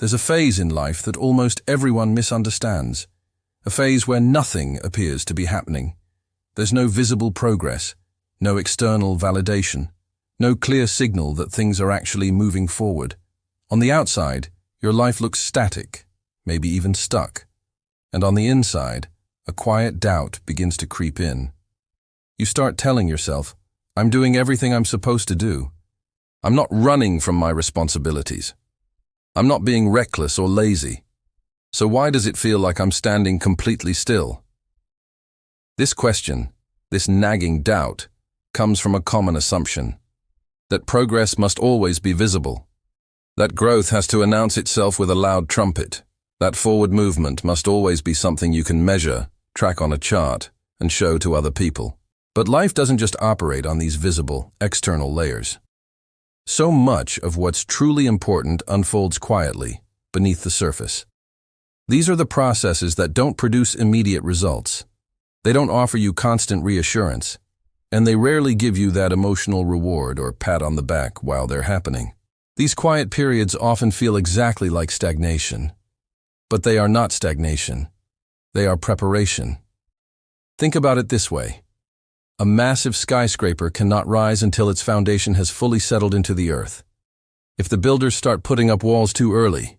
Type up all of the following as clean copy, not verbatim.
There's a phase in life that almost everyone misunderstands. A phase where nothing appears to be happening. There's no visible progress, no external validation, no clear signal that things are actually moving forward. On the outside, your life looks static, maybe even stuck. And on the inside, a quiet doubt begins to creep in. You start telling yourself, I'm doing everything I'm supposed to do. I'm not running from my responsibilities. I'm not being reckless or lazy. So why does it feel like I'm standing completely still? This question, this nagging doubt, comes from a common assumption. That progress must always be visible. That growth has to announce itself with a loud trumpet. That forward movement must always be something you can measure, track on a chart, and show to other people. But life doesn't just operate on these visible, external layers. So much of what's truly important unfolds quietly, beneath the surface. These are the processes that don't produce immediate results. They don't offer you constant reassurance, and they rarely give you that emotional reward or pat on the back while they're happening. These quiet periods often feel exactly like stagnation. But they are not stagnation. They are preparation. Think about it this way. A massive skyscraper cannot rise until its foundation has fully settled into the earth. If the builders start putting up walls too early,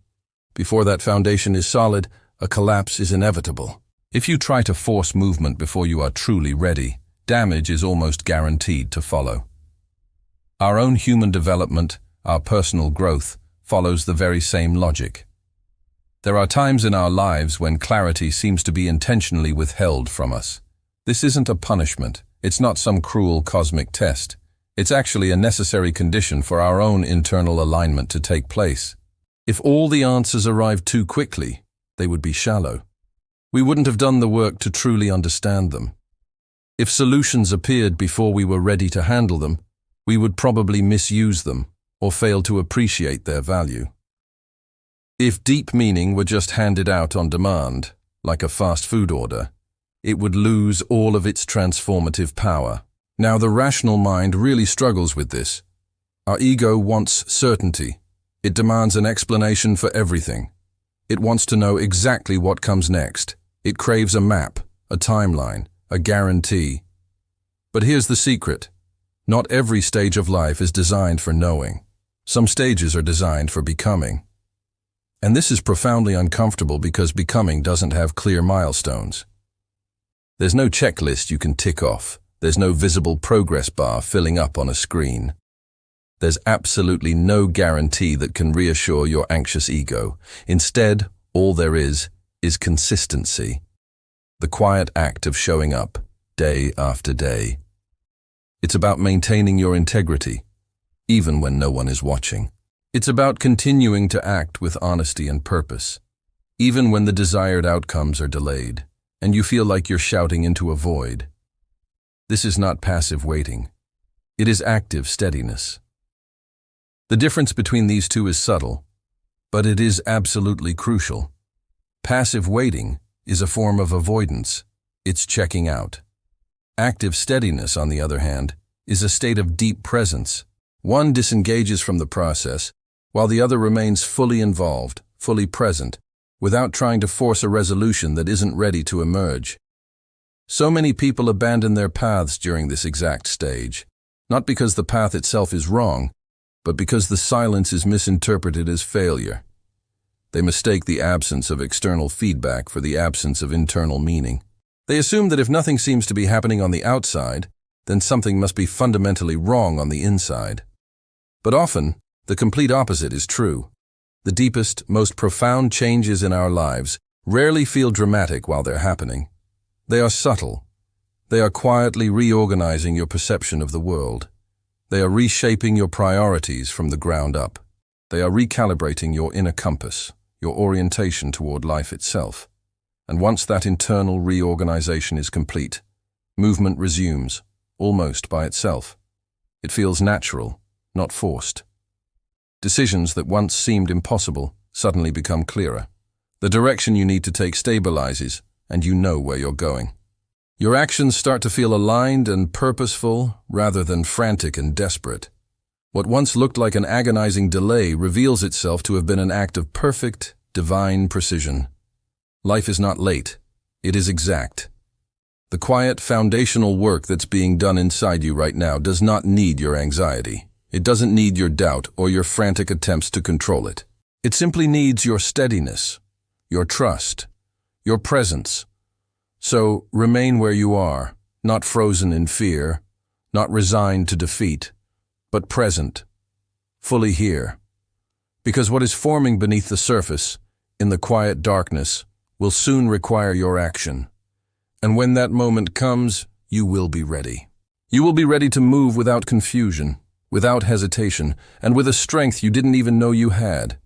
before that foundation is solid, a collapse is inevitable. If you try to force movement before you are truly ready, damage is almost guaranteed to follow. Our own human development, our personal growth, follows the very same logic. There are times in our lives when clarity seems to be intentionally withheld from us. This isn't a punishment. It's not some cruel cosmic test. It's actually a necessary condition for our own internal alignment to take place. If all the answers arrived too quickly, they would be shallow. We wouldn't have done the work to truly understand them. If solutions appeared before we were ready to handle them, we would probably misuse them or fail to appreciate their value. If deep meaning were just handed out on demand, like a fast food order, it would lose all of its transformative power. Now, the rational mind really struggles with this. Our ego wants certainty. It demands an explanation for everything. It wants to know exactly what comes next. It craves a map, a timeline, a guarantee. But here's the secret. Not every stage of life is designed for knowing. Some stages are designed for becoming. And this is profoundly uncomfortable because becoming doesn't have clear milestones. There's no checklist you can tick off. There's no visible progress bar filling up on a screen. There's absolutely no guarantee that can reassure your anxious ego. Instead, all there is consistency. The quiet act of showing up, day after day. It's about maintaining your integrity, even when no one is watching. It's about continuing to act with honesty and purpose, even when the desired outcomes are delayed, and you feel like you're shouting into a void. This is not passive waiting. It is active steadiness. The difference between these two is subtle, but it is absolutely crucial. Passive waiting is a form of avoidance. It's checking out. Active steadiness, on the other hand, is a state of deep presence. One disengages from the process, while the other remains fully involved, fully present, without trying to force a resolution that isn't ready to emerge. So many people abandon their paths during this exact stage, not because the path itself is wrong, but because the silence is misinterpreted as failure. They mistake the absence of external feedback for the absence of internal meaning. They assume that if nothing seems to be happening on the outside, then something must be fundamentally wrong on the inside. But often, the complete opposite is true. The deepest, most profound changes in our lives rarely feel dramatic while they're happening. They are subtle. They are quietly reorganizing your perception of the world. They are reshaping your priorities from the ground up. They are recalibrating your inner compass, your orientation toward life itself. And once that internal reorganization is complete, movement resumes, almost by itself. It feels natural, not forced. Decisions that once seemed impossible suddenly become clearer. The direction you need to take stabilizes, and you know where you're going. Your actions start to feel aligned and purposeful rather than frantic and desperate. What once looked like an agonizing delay reveals itself to have been an act of perfect, divine precision. Life is not late. It is exact. The quiet, foundational work that's being done inside you right now does not need your anxiety. It doesn't need your doubt or your frantic attempts to control it. It simply needs your steadiness, your trust, your presence. So remain where you are, not frozen in fear, not resigned to defeat, but present, fully here. Because what is forming beneath the surface, in the quiet darkness, will soon require your action. And when that moment comes, you will be ready. You will be ready to move without confusion, without hesitation, and with a strength you didn't even know you had.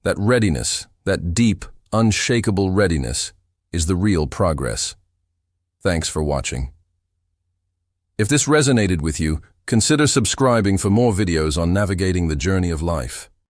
That readiness, that deep, unshakable readiness, is the real progress. Thanks for watching. If this resonated with you, consider subscribing for more videos on navigating the journey of life.